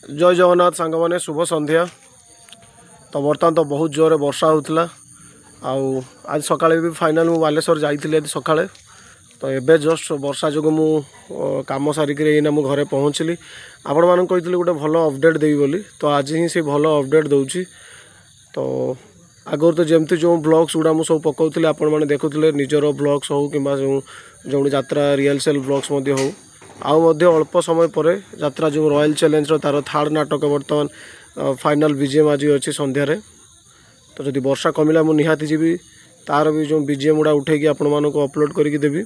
जय जगन्नाथ सांग मैंने शुभ संध्या। तो बर्तमान तो बहुत जोर वर्षा होता आज सका भी फाइनाल मु बालेश्वर जाइए सका तो एबे जस्ट वर्षा जो मु काम सारिक मु घरे पहुँचली आपण मानक कही गोटे भल अपडेट देवी बोली तो आज ही से भल अपडेट दूची। तो आगुरी तो जमती जो ब्लॉग्स गुड़ा मुझे सब पकाऊली आपण मैंने देखुले निजर ब्लॉग्स हो कि जो यात्रा रियल सेल ब्लॉग्स हो अल्प समय पर यात्रा जो रॉयल चैलेंज तार थर्ड नाटक बर्तमान फाइनल बीजीएम आज अच्छी संध्यारे। तो जदि वर्षा कमिला मुझे निहाती जी तार भी जो बीजीएम गुड़ा उठेकी आपण मानक अपलोड करके देवी।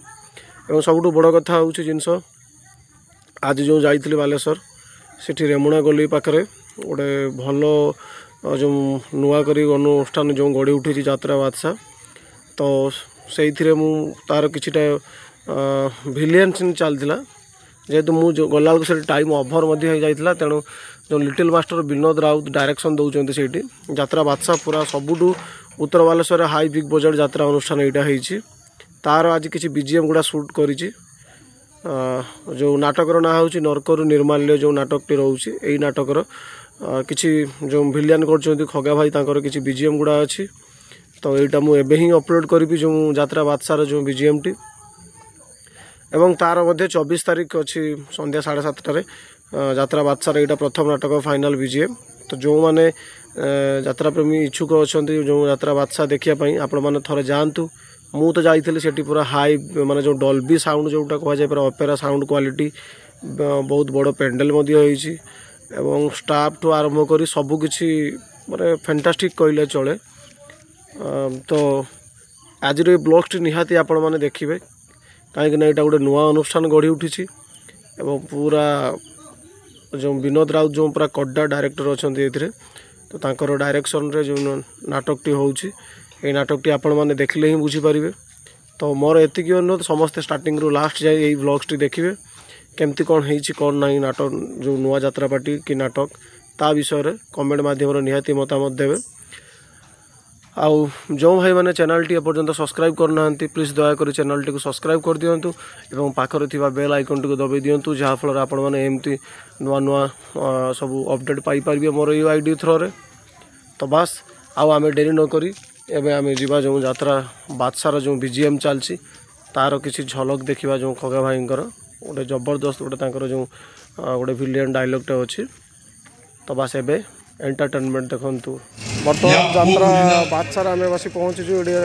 और सबुठ बड़ कथा हूँ जिनस आज जो जाइली बालेश्वर सेठी रेमुणा गली पाखे गोटे भल जो नुआ करी अनुष्ठान जो गढ़ी उठी यात्रा बादशाह तो से तार किछिटा भिलियन सीन चलता जेहेतु मुझे गला से टाइम ओभर हो जाता तेणु जो little master Vinod Raut direction दौरान से यात्रा बादशाह पूरा सबुठ उत्तर बालेश्वर हाई बिग बजट यात्रा अनुष्ठान यहाँ तार आज किसी बीजीएम गुड़ा सुट कर जो नाटकर ना हूँ नरकरु निर्माल्य जो नाटकटी रोचे यही नाटकर किसी जो भिलियन कर खगा भाई तांकर किसी बीजीएम गुड़ा अच्छी तो यहाँ मुझे ही अपलोड करी जो यात्रा बादशाह जो बीजीएम टी एवं तार मध्य 24 तारीख अच्छी संध्या 7:30 यात्रा बादशाह यहाँ प्रथम नाटक फाइनल बीजीएम। तो जो मैंने यात्रा प्रेमी इच्छुक अच्छा जो यात्रा बादशाह देखापी आपण मैंने थोड़े जातु मु तो जाइली से पूरा हाई माने जो डॉल्बी साउंड जोटा कहुए पूरा ऑपेरा साउंड क्वालिटी बहुत बड़ पेंडेल एवं स्टाफ ठू आरंभ कर सबकि माने फैंटास्टिक कहले चले। तो आज ब्लॉग्स निहाती आपण मैंने देखिए कहीं यहाँ गोटे नुआ अनुष्ठान गढ़ी उठी एवं पूरा जो विनोद राउत जो पूरा कड्डा डायरेक्टर अच्छा ये तो तांकर डायरेक्शन रे जो नाटकटी होची ये नाटकटी आपण मैंने देखले ही बुझीपारे। तो मोर एतिक अनुरोध समस्ते स्टार्टिंग रू लास्ट जाए यही ब्लॉग्स देखिए केमती कौन होती कौन ना नाटक जो नुआ यात्रा पार्टी कि नाटक ता विषय कमेंट माध्यम निहाती मतामत देवे। आउ जो भाई मैंने चैनल टी एपर्यंत सब्सक्राइब करना प्लीज दयाकोरी चैनल टी को सब्सक्राइब कर दिंतु और पाखरे थिबा बेल आइकन टी को दबाई दिंतु जहाँफल आपण मैंने एमती नुआ नुआ सब अपडेट पाई पारिबे मोर यू आईडी थ्रो रे। तो बस आउ आमे डेरी न करी एबे आमे जीवा जो यात्रा बादशाह जो बीजीएम चलची तार किसी झलक देखा जो खगा भाई गोटे जबरदस्त गोटे जो गोटे विलियन डायलॉगटे अच्छी। तो बस एबे एंटरटेनमेंट देखु बर्तमान यात्रा बादशाह आम बस पहुँचु रियल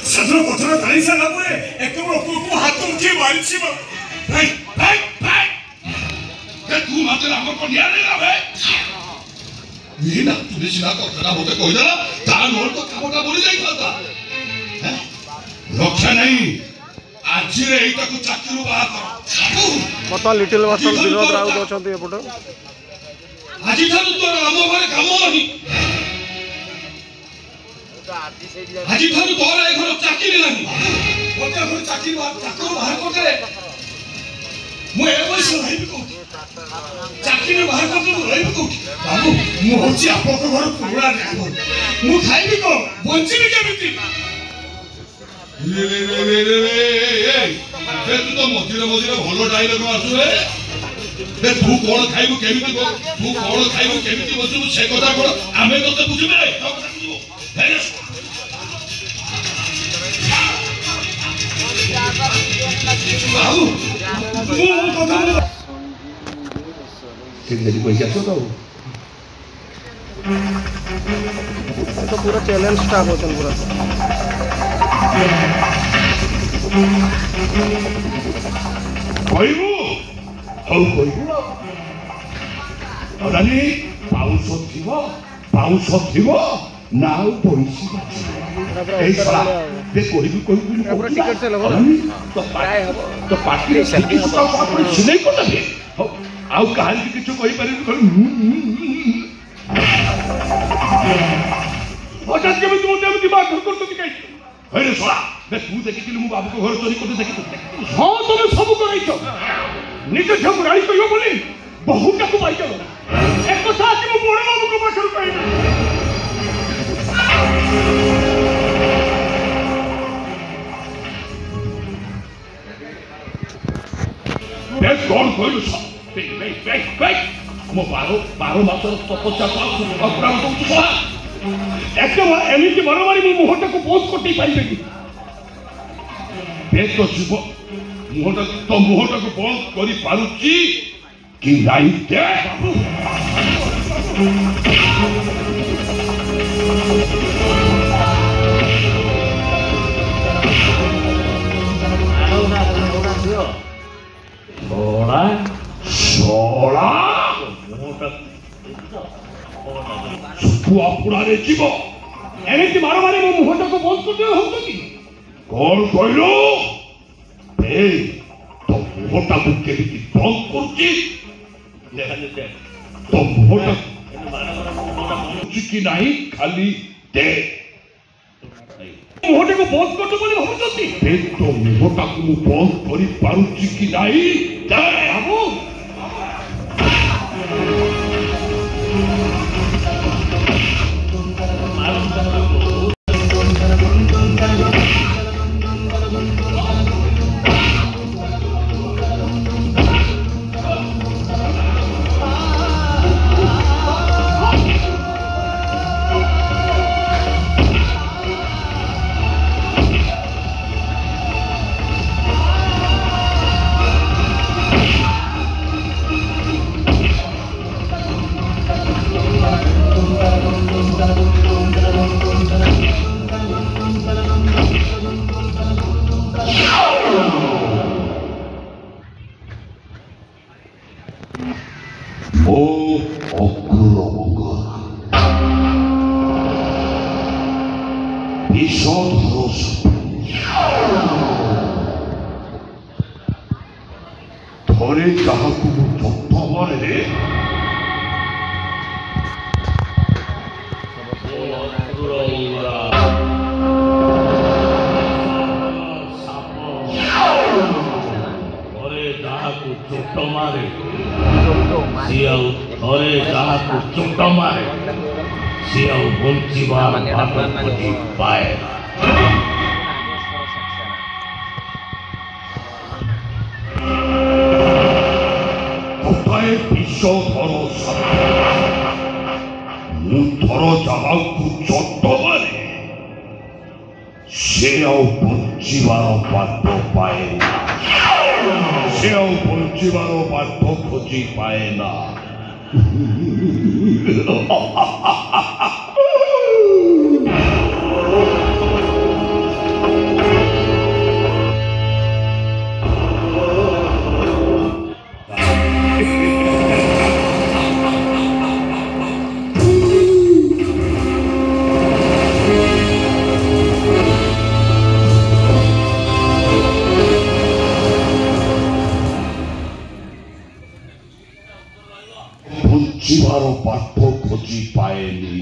सदर पथर धाई सारा पर एकदम को हाथ उठे मारिछि भाई भाई भाई ए तू माते हम को निया रे ना भाई ये ना तू दिसिना कथा होते कहि दला ता नोर तो कामटा बोली जाई था हैं रक्षा नहीं आज रे एटा को चाकरी बात कर बता लिटिल मास्टर विनोद राउत अछंती एपट आज थारु तो हम घरे काम नहीं आज थारु तोर ए घर चाकरी नहीं ओते घर चाकरी बाहर कोटे मु ए बस रहिबी को चाकरी बाहर कोटे रहिबी को बाबू मु होची आपन को घर पुरा रे मु खाइबी को बंचिबी केमिति रे तू तो मझिरे भलो डायलॉग आसु रे तू कोन खाइबू केमिति को तू कोन खाइबू केमिति बसु से कथा कोन आमे तो बुझिबे रे तो कथा बुझबो हे तो पूरा चैलेंज स्टार्ट होता पूरा कहबू हौ कहबू अदानी पाउस थिबो नाउ पैसी ए साला दे कहबू पूरा टिकट से लगो तो काय हबो तो पार्टी सेल्फी तो अपन सुनै को नहीं आउ कहानी किछु कहि पारि हठात केମିତି ମୋତେ ଏମିତି ମାରଧର କରୁଛନ୍ତି କାହିଁକି? ହଇରେ ଶଳା ବେ ତୁ ଦେଖିଥିଲୁ ମୁଁ ବାବୁଙ୍କ ଘର ଚୋରି କରିତେ ଦେଖିଥିଲୁ? ହଁ ତମେ ସବୁ କରାଇଛ। ନିଜ ଝିଅକୁ ରାଳି କରିବ ବୋଲି ବହୁଟାକୁ ପାଇଛ। ଏକଥା ଆସି ମୁଁ ବଡ଼ ବାବୁଙ୍କ ପାଖରୁ ପାଇବି। କଣ କହିଲୁ ମୋ 12 ମାସର ତପସ୍ୟା ଏମିତି ମାରାମାରି ମୋ ମୁହଁଟାକୁ ବହୁତ କଟେଇ ପାରିବେନି। ତ ଯୁବ ମୁହଁଟାକୁ ବନ୍ଦ କରିପାରୁଛି କି ନାହିଁ? ପୁଆପୁଡ଼ାରେ ଯିବ ଏମିତି ମାରାମାରି ମୋ ମୁହଁଟାକୁ ବନ୍ଦ କରିଦେବେ ଭାବୁଛନ୍ତି? କଣ କହିଲୁ? ତୋ ମୁହଁଟାକୁ କେମିତି ବନ୍ଦ କରୁଛି? ତୋ ମୁହଁଟାକୁ କି ନାହିଁ ଖାଲି ଦେ। ମୁହଁଟାକୁ ବନ୍ଦ କରିଦେବ ବୋଲି ଭାବୁଛନ୍ତି? ତୋ ମୁହଁଟାକୁ ମୁଁ ବନ୍ଦ କରିପାରୁଛି କି ନାହିଁ? ବାବୁ ଥରେ ଯାହାକୁ ମୁଁ ପ୍ରଥମରେ ଚୋଟ ମାରେ ସିଏ ଆଉ ଥରେ ଯାହାକୁ ଚୋଟ ମାରେ ସିଏ ଆଉ ବଞ୍ଚିବା ବାଟ ଖୋଜି ପାଏ। ବିଷଧର ମୁଁ ଥର ଯାହାକୁ ଚୋଟ ମାରେ ସେ ଆଉ ବଞ୍ଚିବାର ବାଟ ପାଏ ନା। ସେ ଆଉ ବଞ୍ଚିବାର ବାଟ ଖୋଜି ପାଏ ନା। ବଞ୍ଚିବାର ବାଟ ଖୋଜି ପାଏନି।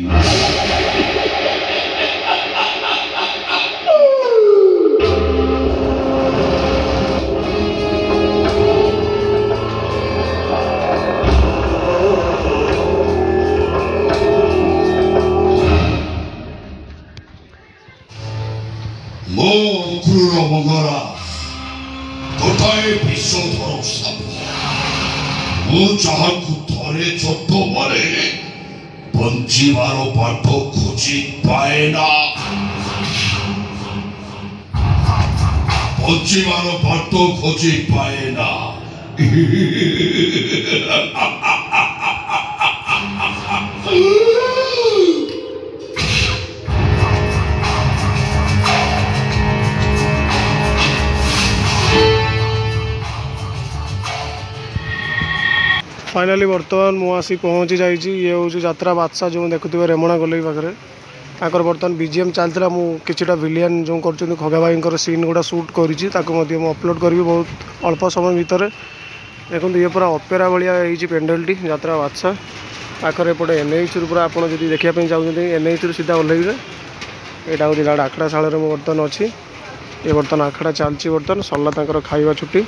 ମୋ ଅଙ୍କୁରର ମଙ୍ଗରା ଗୋଟାଏ ବିଷଧର ସାପ। ମୁଁ ଯାହାକୁ ଥରେ ଚୋଟ ମାରେ ବଞ୍ଚିବାର ବାଟ ଖୋଜି ପାଏ ନା। ବଞ୍ଚିବାର ବାଟ ଖୋଜି ପାଏ ନା। फाइनाली बर्तमान मु आसी पहुँची जाइए ये हूँ यात्रा बादशाह जो देखुए रेमणा गलई पाखे ताकर बर्तमान बीजीएम चलता मु किछिटा विलियन जो कर खगा भाई सीन गुड़ा शूट करी अपलोड करी बहुत अल्प समय भितर देखो ये पूरा अपेरा भाया पेंडेल टी यात्रा बादशाह पाखे एपटे एनएच पूरा आपड़ जब देखापी चाहते एनएच सीधा ओह्लैबे यहाँ हूँ आखड़ा शाल में बर्तमान अच्छी ये बर्तमान आखड़ा चलती बर्तमान सरला खाଇବା छुट्टी